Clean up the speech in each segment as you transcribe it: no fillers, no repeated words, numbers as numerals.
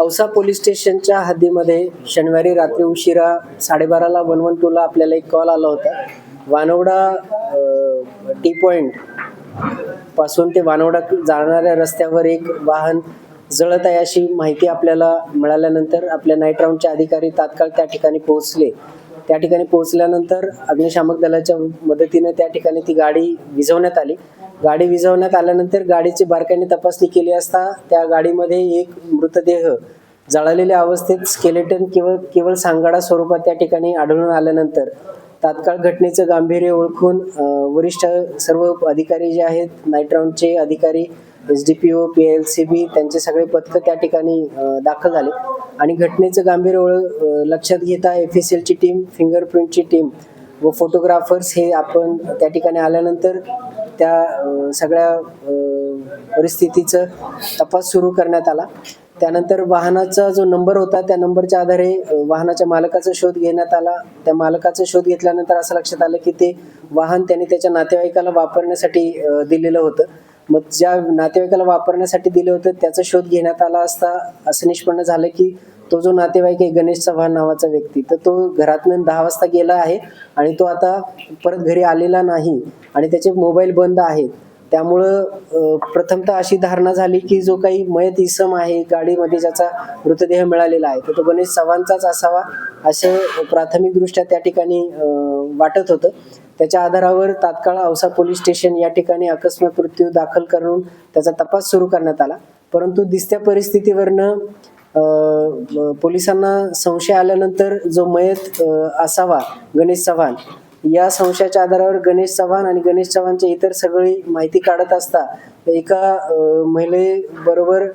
Ausa police स्टेशनच्या हद्दीमध्ये शनिवारी रात्री उशिरा 12:30ला 112ला आपल्याला एक कॉल आला होता. वानवडा टी पॉइंट पासून ते वानवडा जाणाऱ्या रस्त्यावर एक वाहन जळत आहे अशी माहिती आपल्याला मिळाल्यानंतर आपल्या नाईट राऊंडचे अधिकारी तात्काळ त्या ठिकाणी पोहोचले. त्या ठिकाणी पोहोचल्यानंतर अग्निशामक दलाच्या मदतीने त्या ठिकाणी ती गाडी विझवण्यात आली. गाडी विझवण्यात आल्यानंतर गाडीची बारकाईने तपासणी केली असता त्या गाडीमध्ये एक मृतदेह जळालेल्या अवस्थेत स्केलेटन केवळ सांगाडा स्वरूपात त्या ठिकाणी आढळून आल्यानंतर तात्काळ घटनेचं गांभीर्य ओळखून वरिष्ठ सर्व अधिकारी जे आहेत, नाईट राऊंडचे अधिकारी, SDPO, PLCB त्यांचे सगळे पथकं त्या ठिकाणी दाखल झाले आणि घटनेचं गांभीर्य लक्षात घेता FSLची टीम, फिंगरप्रिंटची टीम व फोटोग्राफर्स हे आपण त्या ठिकाणी आल्यानंतर त्या सगळ्या परिस्थितीचं तपास सुरू करण्यात आला. त्यानंतर वाहनाचा जो नंबर होता त्या नंबरच्या आधारे वाहनाच्या मालकाचा शोध घेण्यात आला. त्या मालकाचा शोध घेतल्यानंतर असं लक्षात आलं की ते वाहन त्याने त्याच्या नातेवाईकाला वापरण्यासाठी दिलेलं होतं. मग ज्या नातेवाईकाला वापरण्यासाठी दिलं होतं त्याचा शोध घेण्यात आला असता असं निष्पन्न झालं की तो जो नातेवाईक आहे गणेश चव्हाण नावाचा व्यक्ती, तर तो घरातून 10 वाजता गेला आहे आणि तो आता परत घरी आलेला नाही आणि त्याचे मोबाईल बंद आहेत. त्यामुळं प्रथमतः अशी धारणा झाली की जो काही मयत इसम आहे गाडीमध्ये ज्याचा मृतदेह मिळालेला आहे तो गणेश चव्हाणचाच असावा असं प्राथमिकदृष्ट्या त्या ठिकाणी वाटत होतं. त्याच्या आधारावर तात्काळ औसा पोलीस स्टेशन या ठिकाणी अकस्मात मृत्यू दाखल करून त्याचा तपास सुरू करण्यात आला. परंतु दिसत्या परिस्थितीवरनं पोलिसांना संशय आल्यानंतर जो मयत असावा गणेश चव्हाण या संशयाच्या आधारावर गणेश चव्हाण आणि गणेश चव्हाणच्या इतर सगळी माहिती काढत असता एका महिलेबरोबर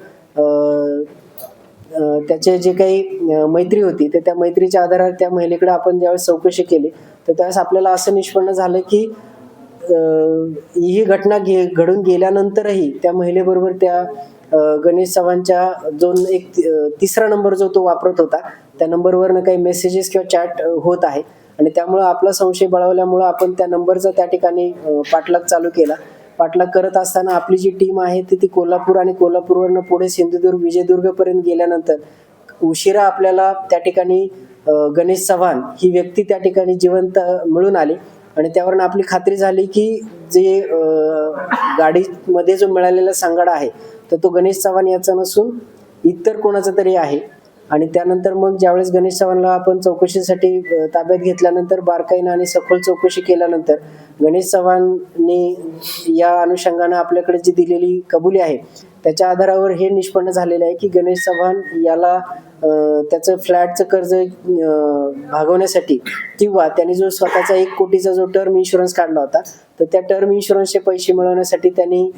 त्याचे जे काही मैत्री होती तर त्या मैत्रीच्या आधारावर त्या महिलेकडे आपण ज्यावेळेस चौकशी केली तर त्यावेळेस आपल्याला असं निष्पन्न झालं की ही घटना घडून गेल्यानंतरही त्या महिलेबरोबर त्या गणेश चव्हाणच्या जो एक तिसरा नंबर जो तो वापरत होता त्या नंबरवरनं काही मेसेजेस किंवा चॅट होत आहे आणि त्यामुळं आपला संशय बळावल्यामुळं आपण त्या नंबरचा त्या ठिकाणी पाठलाग चालू केला. पाठलाग करत असताना आपली जी टीम आहे ती कोल्हापूर आणि कोल्हापूरवरनं पुढे सिंधुदुर्ग, विजयदुर्गपर्यंत गेल्यानंतर उशिरा आपल्याला त्या ठिकाणी गणेश चव्हाण ही व्यक्ती त्या ठिकाणी जिवंत मिळून आली आणि त्यावरून आपली खात्री झाली की जे गाडीमध्ये जो मिळालेला सांगाडा आहे तर तो गणेश चव्हाण याचा नसून इतर कोणाचा तरी आहे. आणि त्यानंतर मग ज्यावेळेस गणेश चव्हाणला आपण चौकशीसाठी ताब्यात घेतल्यानंतर बारकाईनं आणि सखोल चौकशी केल्यानंतर गणेश चव्हाणने या अनुषंगानं आपल्याकडे जी दिलेली कबुली आहे त्याच्या आधारावर हे निष्पन्न झालेलं आहे की गणेश चव्हाण याला त्याचं फ्लॅटचं कर्ज भागवण्यासाठी किंवा त्यांनी जो स्वतःचा 1 कोटीचा जो टर्म इन्शुरन्स काढला होता तर त्या टर्म इन्शुरन्सचे पैसे मिळवण्यासाठी त्यांनी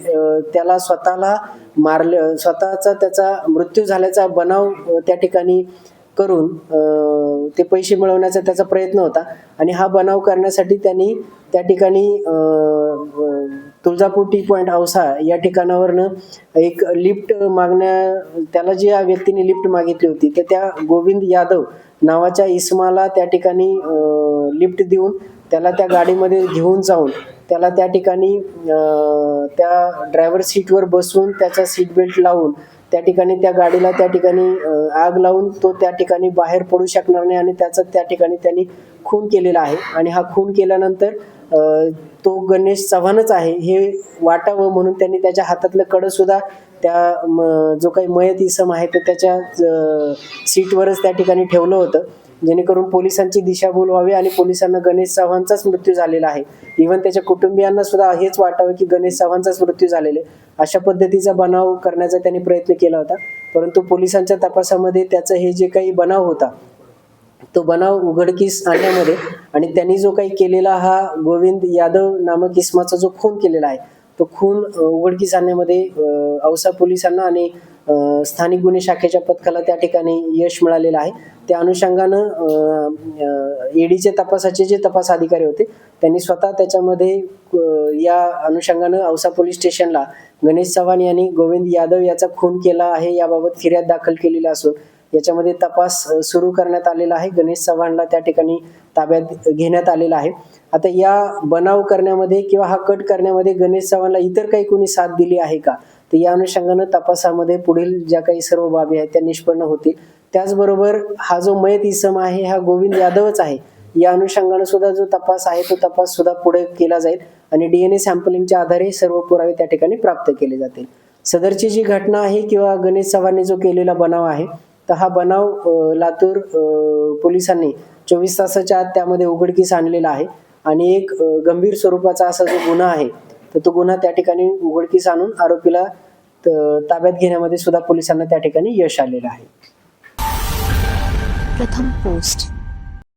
त्याला स्वतःला मारलं, स्वतःचा त्याचा मृत्यू झाल्याचा बनाव त्या ठिकाणी करून ते पैसे मिळवण्याचा त्याचा प्रयत्न होता आणि हा बनाव करण्यासाठी त्यांनी त्या ठिकाणी तुळजापूर टी पॉइंट औसा या ठिकाणावरनं एक लिफ्ट त्याला ज्या व्यक्तीने लिफ्ट मागितली होती तर त्या गोविंद यादव नावाच्या इसमाला त्या ठिकाणी लिफ्ट देऊन त्याला त्या गाडीमध्ये घेऊन जाऊन त्याला त्या ठिकाणी त्या ड्रायव्हर सीटवर बसून त्याचा सीट बेल्ट लावून त्या ठिकाणी त्या गाडीला त्या ठिकाणी आग लावून तो त्या ठिकाणी बाहेर पडू शकणार नाही आणि त्याचा त्या ठिकाणी त्यांनी खून केलेला आहे. आणि हा खून केल्यानंतर तो गणेश चव्हाणच आहे हे वाटावं म्हणून त्यांनी त्याच्या हातातलं कडं सुद्धा त्या जो काही मयत इसम आहे तर त्याच्या सीटवरच त्या ठिकाणी ठेवलं होतं जेणेकरून पोलिसांची दिशाभूल व्हावी आणि पोलिसांना गणेश चव्हाणचाच मृत्यू झालेला आहे. इव्हन त्याच्या कुटुंबियांना सुद्धा हेच वाटावं की गणेश चव्हाणचाच मृत्यू झालेला आहे. अशा पद्धतीचा बनाव करण्याचा त्यांनी प्रयत्न केला होता. परंतु पोलिसांच्या तपासामध्ये त्याचं हे जे काही बनाव होता तो बनाव उघडकीस आणण्यामध्ये आणि त्यांनी जो काही केलेला हा गोविंद यादव नामक इसमाचा जो खून केलेला आहे तो खून उघडकीस आणण्यामध्ये औसा पोलिसांना आणि स्थानिक गुन्हे शाखेच्या पथकाला त्या ठिकाणी यश मिळालेलं आहे. त्या अनुषंगानं ईडीचे तपासाचे जे तपास अधिकारी होते त्यांनी स्वतः त्याच्यामध्ये या अनुषंगानं औसा पोलीस स्टेशनला गणेश चव्हाण यांनी गोविंद यादव याचा खून केला आहे याबाबत फिर्याद दाखल केलेली असून याच्यामध्ये तपास सुरू करण्यात आलेला आहे. गणेश चव्हाणला त्या ठिकाणी ताब्यात घेण्यात आलेला आहे. आता या बनाव करण्यामध्ये किंवा हा कट करण्यामध्ये गणेश चव्हाणला इतर काही कोणी साथ दिली आहे का तर या अनुषंगानं तपासामध्ये पुढील ज्या काही सर्व बाबी आहेत त्या निष्पन्न होतील. त्याचबरोबर हा जो मयत इसम आहे हा गोविंद यादवच आहे, या अनुषंगानं सुद्धा जो तपास आहे तो तपास सुद्धा पुढे केला जाईल आणि DNA सॅम्पलिंगच्या आधारे सर्व पुरावे त्या ठिकाणी प्राप्त केले जातील. सदरची जी घटना आहे किंवा गणेश चव्हाणने जो केलेला बनाव आहे, तर हा बनाव लातूर पोलिसांनी 24 तासाच्या आत त्यामध्ये उघडकीस आणलेला आहे आणि एक गंभीर स्वरूपाचा असा जो गुन्हा आहे, तर तो गुन्हा त्या ठिकाणी उघडकीस आणून आरोपीला ताब्यात घेण्यामध्ये सुद्धा पोलिसांना त्या ठिकाणी यश आलेलं आहे. प्रथम पोस्ट